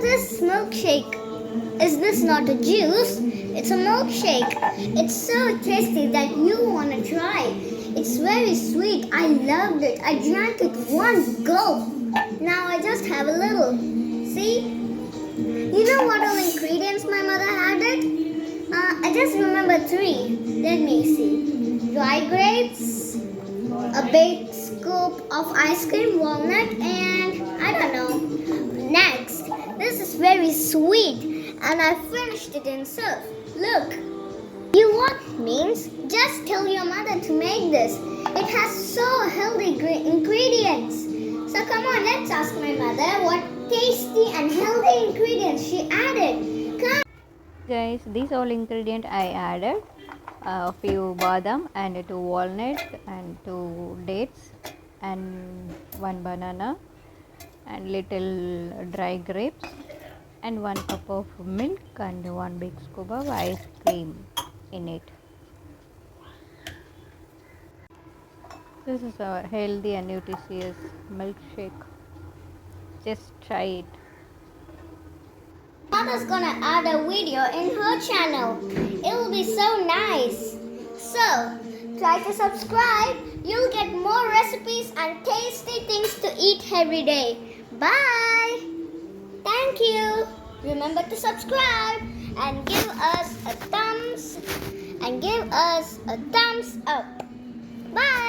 this milkshake? Is this not a juice? It's a milkshake. It's so tasty that you want to try. It's very sweet. I loved it. I drank it one gulp. Now I just have a little. See? You know what all ingredients my mother added? I just remember three. Let me see. Dry grapes, a big scoop of ice cream, walnut, and I don't know. Next, this is very sweet, and I finished it in surf. Look. You want means? Just tell your mother to make this. It has so healthy ingredients. So come on, let's ask my mother what tasty and healthy ingredients she added. Come. Guys, these all ingredient I added a few badam and 2 walnut and 2 dates and 1 banana and little dry grapes and 1 cup of milk and 1 big scoop of ice cream in it. This is a healthy and nutritious milkshake. Just try it. Mother's gonna add a video in her channel. It will be so nice. So, try to subscribe. You'll get more recipes and tasty things to eat every day. Bye. Thank you. Remember to subscribe and give us a thumbs up. Bye.